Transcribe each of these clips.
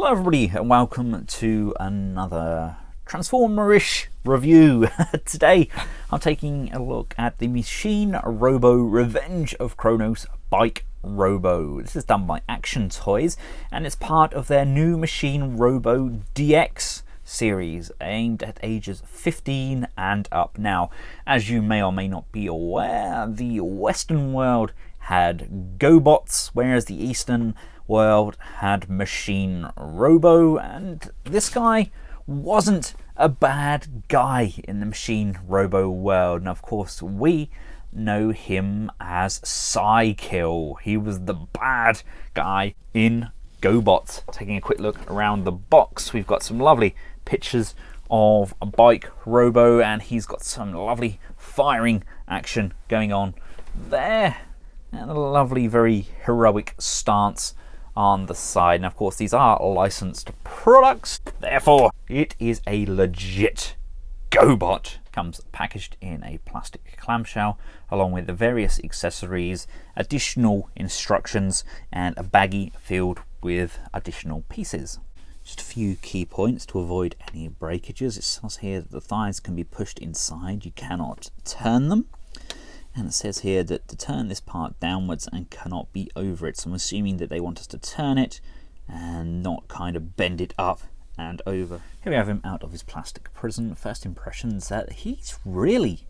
Hello everybody and welcome to another Transformer-ish review. Today I'm taking a look at the Machine Robo Revenge of Kronos Bike Robo. This is done by Action Toys and it's part of their new Machine Robo DX series aimed at ages 15 and up. Now, as you may or may not be aware, the Western world had GoBots, whereas the Eastern world had Machine Robo, and this guy wasn't a bad guy in the Machine Robo world. And of course we know him as Psykill. He was the bad guy in GoBots. Taking a quick look around the box, we've got some lovely pictures of a Bike Robo, and he's got some lovely firing action going on there, and a lovely, very heroic stance on the side. And of course these are licensed products, therefore it is a legit GoBot. Comes packaged in a plastic clamshell along with the various accessories, additional instructions, and a baggie filled with additional pieces. Just a few key points to avoid any breakages. It says here that the thighs can be pushed inside, you cannot turn them. And it says here that to turn this part downwards and cannot be over it. So I'm assuming that they want us to turn it and not kind of bend it up and over. Here we have him out of his plastic prison. First impressions that he's really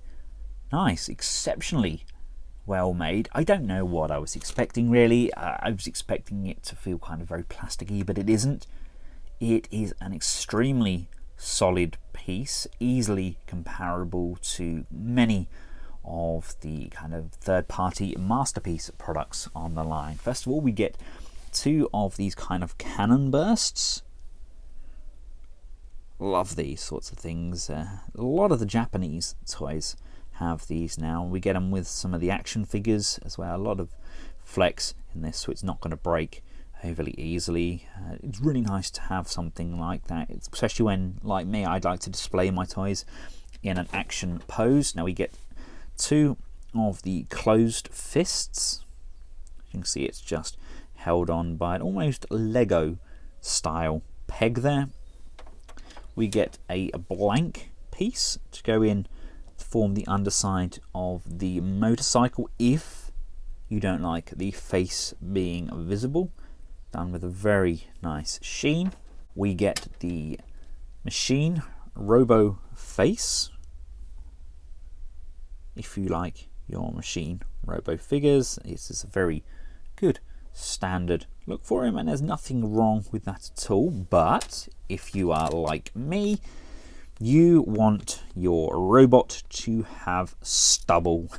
nice, exceptionally well made. I don't know what I was expecting really. I was expecting it to feel kind of very plasticky, but it isn't. It is an extremely solid piece, easily comparable to many of the kind of third-party masterpiece products on the line. First of all, we get two of these kind of cannon bursts. Love these sorts of things. A lot of the Japanese toys have these now. We get them with some of the action figures as well. A lot of flex in this, so it's not going to break overly easily. It's really nice to have something like that, especially when, like me, I'd like to display my toys in an action pose. Now we get two of the closed fists. You can see it's just held on by an almost Lego style peg there. We get a blank piece to go in to form the underside of the motorcycle if you don't like the face being visible. Done with a very nice sheen. We get the Machine Robo face, if you like your Machine Robo figures. This is a very good standard look for him, and there's nothing wrong with that at all. But if you are like me, you want your robot to have stubble.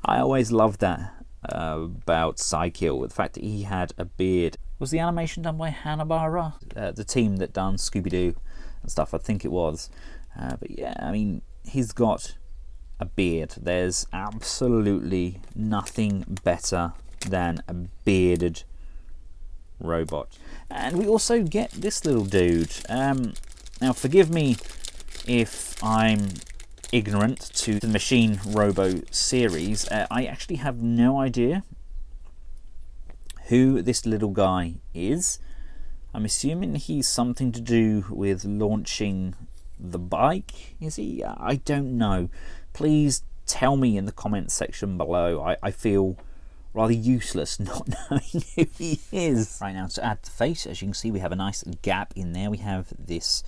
I always loved that about Psykill, the fact that he had a beard. Was the animation done by Hanna-Barbera? The team that done Scooby-Doo and stuff, I think it was. But yeah, I mean, he's got a beard. There's absolutely nothing better than a bearded robot. And we also get this little dude. Now forgive me if I'm ignorant to the Machine Robo series. I actually have no idea who this little guy is. I'm assuming he's something to do with launching the bike, is he? I don't know. Please tell me in the comments section below. I feel rather useless not knowing who he is. Right, now to add the face, as you can see we have a nice gap in there. We have this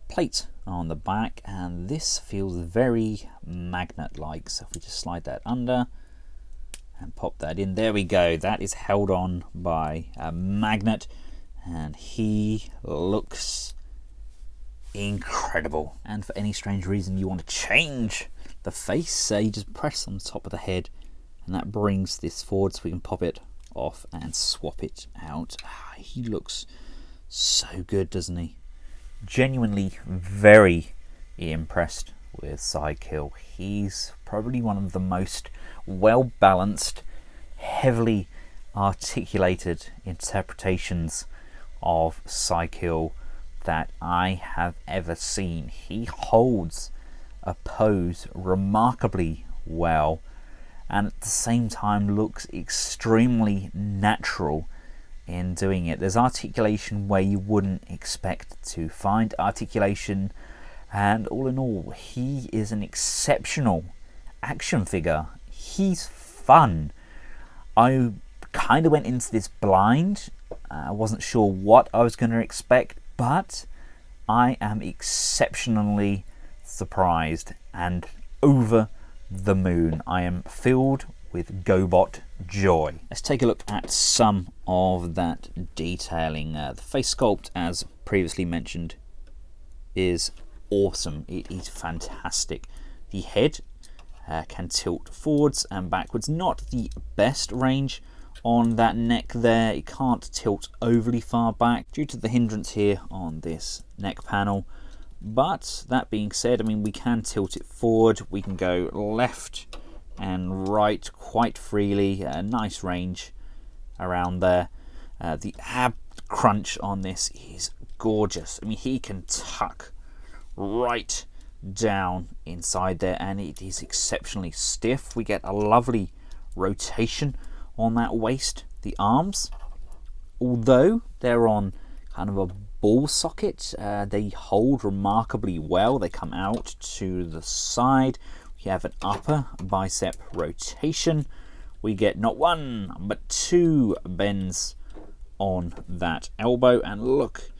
plate on the back and this feels very magnet-like. So if we just slide that under and pop that in, there we go. That is held on by a magnet and he looks incredible. And for any strange reason you want to change the face, you just press on the top of the head and that brings this forward so we can pop it off and swap it out. He looks so good, doesn't he? Genuinely very impressed with Psykill. He's probably one of the most well balanced, heavily articulated interpretations of Psykill that I have ever seen. He holds a pose remarkably well and at the same time looks extremely natural in doing it. There's articulation where you wouldn't expect to find articulation, and all in all, he is an exceptional action figure. He's fun. I kind of went into this blind. I wasn't sure what I was going to expect, but I am exceptionally surprised and over the moon. I am filled with GoBot joy. Let's take a look at some of that detailing. The face sculpt, as previously mentioned, is awesome. It is fantastic. The head can tilt forwards and backwards. Not the best range on that neck there. It can't tilt overly far back due to the hindrance here on this neck panel. But that being said, I mean, we can tilt it forward. We can go left and right quite freely. A nice range around there. The ab crunch on this is gorgeous. I mean, he can tuck right down inside there, and it is exceptionally stiff. We get a lovely rotation on that waist. The arms, although they're on kind of a ball socket, they hold remarkably well. They come out to the side. We have an upper bicep rotation. We get not one but two bends on that elbow, and look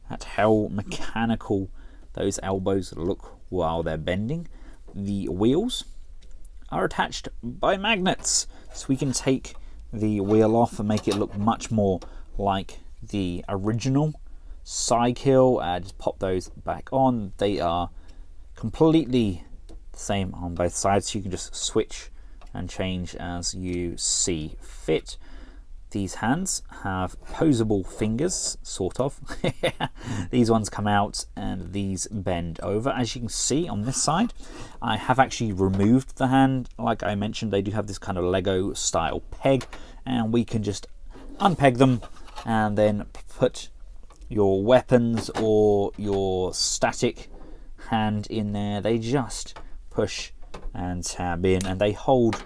at how mechanical those elbows look while they're bending. The wheels are attached by magnets, so we can take the wheel off and make it look much more like the original cycle. Just pop those back on. They are completely the same on both sides, so you can just switch and change as you see fit. These hands have posable fingers, sort of. These ones come out and these bend over. As you can see on this side, I have actually removed the hand. Like I mentioned, they do have this kind of Lego style peg, and we can just unpeg them and then put your weapons or your static hand in there. They just push and tab in, and they hold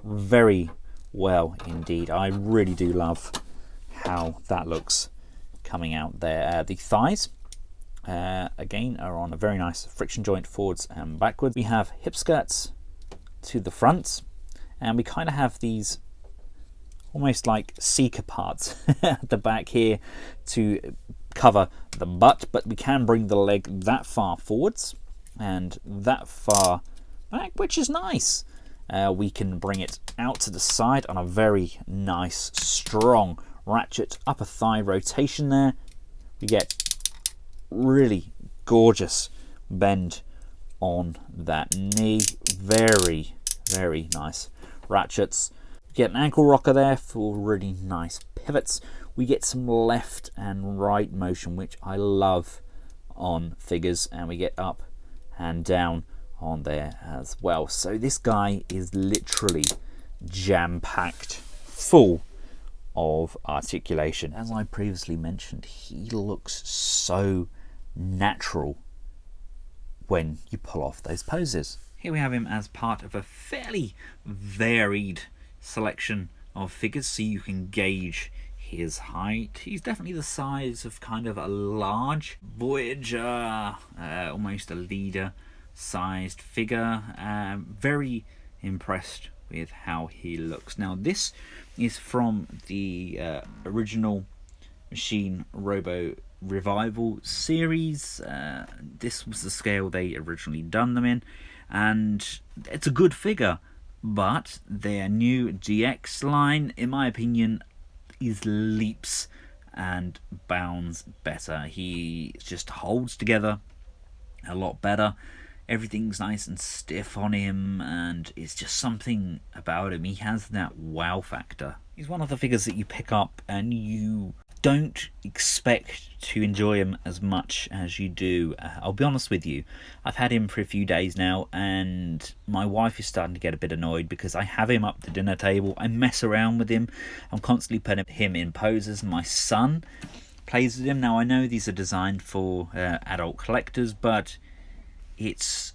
very well indeed. I really do love how that looks coming out there. The thighs again are on a very nice friction joint forwards and backwards. We have hip skirts to the front, and we kind of have these almost like seeker parts at the back here to cover the butt, but we can bring the leg that far forwards and that far back, which is nice. We can bring it out to the side on a very nice, strong ratchet upper thigh rotation there. We get really gorgeous bend on that knee. Very, very nice ratchets. We get an ankle rocker there for really nice pivots. We get some left and right motion, which I love on figures, and we get up and down on there as well. So this guy is literally jam-packed full of articulation. As I previously mentioned, he looks so natural when you pull off those poses. Here we have him as part of a fairly varied selection of figures, so you can gauge his height. He's definitely the size of kind of a large Voyager, almost a leader sized figure. Very impressed with how he looks. Now this is from the original Machine Robo Revival series. This was the scale they originally done them in, and it's a good figure, but their new GX line, in my opinion, is leaps and bounds better. He just holds together a lot better. Everything's nice and stiff on him, and it's just something about him. He has that wow factor. He's one of the figures that you pick up and you don't expect to enjoy him as much as you do. I'll be honest with you, I've had him for a few days now, and my wife is starting to get a bit annoyed because I have him up the dinner table. I mess around with him. I'm constantly putting him in poses. My son plays with him. Now I know these are designed for adult collectors, but it's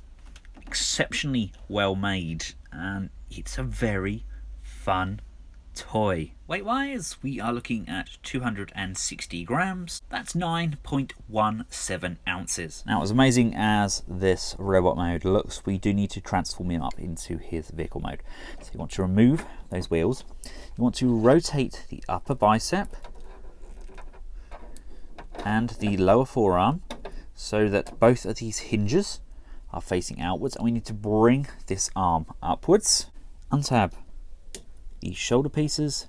exceptionally well made, and it's a very fun toy. Weight-wise, we are looking at 260 grams. That's 9.17 ounces. Now, as amazing as this robot mode looks, we do need to transform him up into his vehicle mode. So you want to remove those wheels. You want to rotate the upper bicep and the lower forearm so that both of these hinges are facing outwards, and we need to bring this arm upwards. Untab the shoulder pieces,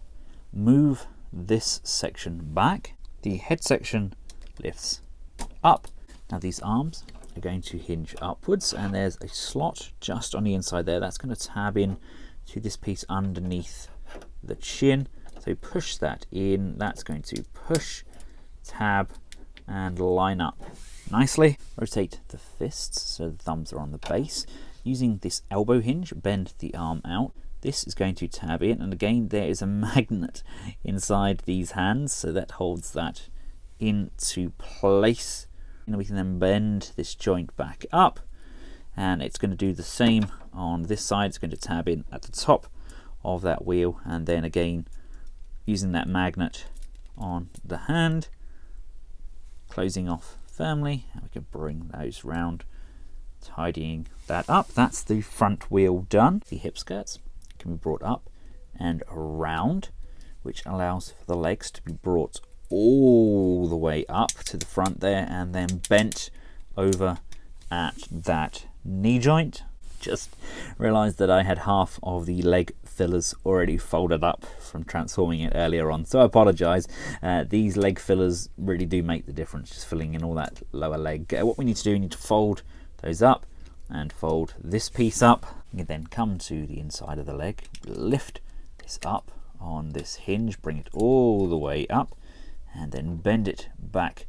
move this section back, the head section lifts up. Now these arms are going to hinge upwards, and there's a slot just on the inside there that's going to tab in to this piece underneath the chin. So push that in, that's going to push, tab and line up nicely. Rotate the fists so the thumbs are on the base. Using this elbow hinge, bend the arm out. This is going to tab in, and again there is a magnet inside these hands, so that holds that into place. And we can then bend this joint back up, and it's going to do the same on this side. It's going to tab in at the top of that wheel, and then again using that magnet on the hand, closing off firmly, and we can bring those round, tidying that up. That's the front wheel done. The hip skirts can be brought up and around, which allows for the legs to be brought all the way up to the front there, and then bent over at that knee joint. Just realized that I had half of the leg fillers already folded up from transforming it earlier on, so I apologize. These leg fillers really do make the difference, just filling in all that lower leg. What we need to do, we need to fold those up and fold this piece up. You can then come to the inside of the leg, lift this up on this hinge, bring it all the way up, and then bend it back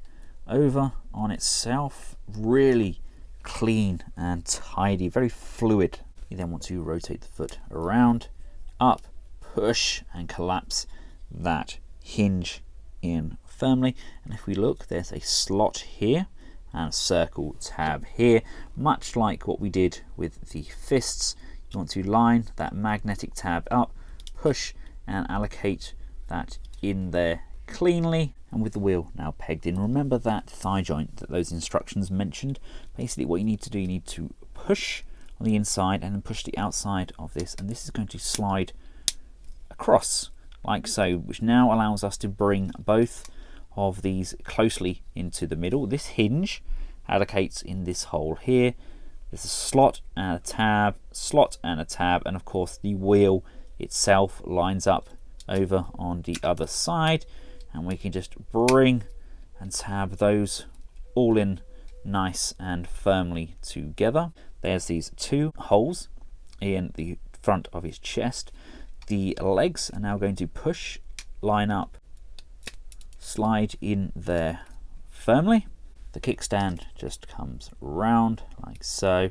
over on itself. Really clean and tidy, very fluid. You then want to rotate the foot around, up, push and collapse that hinge in firmly. And if we look, there's a slot here and a circle tab here, much like what we did with the fists. You want to line that magnetic tab up, push and allocate that in there cleanly. And with the wheel now pegged in, remember that thigh joint that those instructions mentioned. Basically what you need to do, you need to push on the inside and then push the outside of this, and this is going to slide across like so, which now allows us to bring both of these closely into the middle. This hinge allocates in this hole here. There's a slot and a tab, slot and a tab, and of course the wheel itself lines up over on the other side, and we can just bring and tab those all in nice and firmly together. There's these two holes in the front of his chest. The legs are now going to push, line up, slide in there firmly. The kickstand just comes round like so,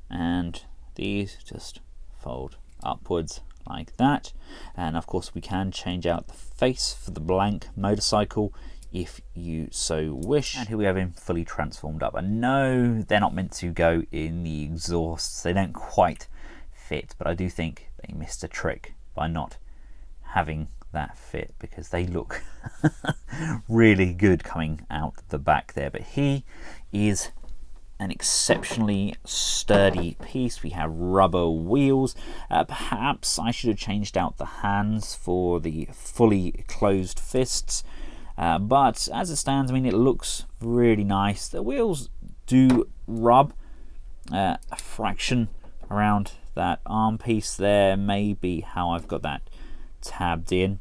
and these just fold upwards like that. And of course we can change out the face for the blank motorcycle if you so wish. And here we have him fully transformed up. And no, they're not meant to go in the exhausts, they don't quite fit, but I do think they missed a trick by not having that fit, because they look really good coming out the back there. But he is an exceptionally sturdy piece. We have rubber wheels. Perhaps I should have changed out the hands for the fully closed fists, but as it stands, I mean, it looks really nice. The wheels do rub a fraction around that arm piece there, maybe how I've got that tabbed in.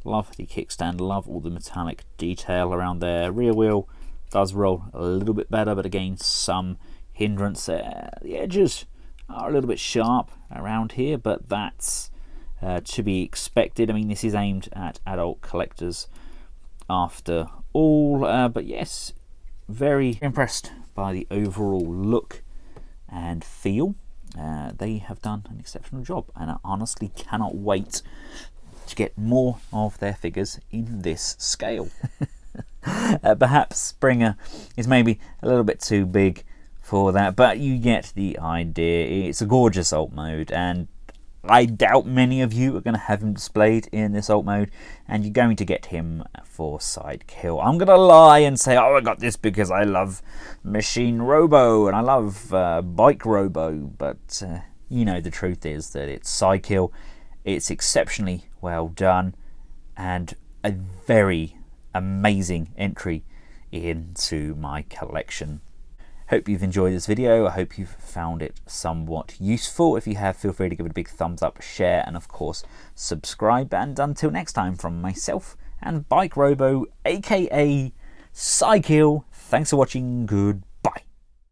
Love the kickstand, love all the metallic detail around there. Rear wheel does roll a little bit better, but again, some hindrance there. The edges are a little bit sharp around here, but that's to be expected. I mean, this is aimed at adult collectors after all, but yes, very impressed by the overall look and feel. They have done an exceptional job, and I honestly cannot wait to get more of their figures in this scale. Perhaps Springer is maybe a little bit too big for that, but you get the idea. It's a gorgeous alt mode, and I doubt many of you are going to have him displayed in this alt mode, and you're going to get him for side kill. I'm going to lie and say, oh, I got this because I love Machine Robo and I love Bike Robo, but you know, the truth is that it's side kill. It's exceptionally well done and a very amazing entry into my collection. Hope you've enjoyed this video. I hope you've found it somewhat useful. If you have, feel free to give it a big thumbs up, share, and of course subscribe. And until next time, from myself and Bike Robo, aka Cykill, thanks for watching. Goodbye.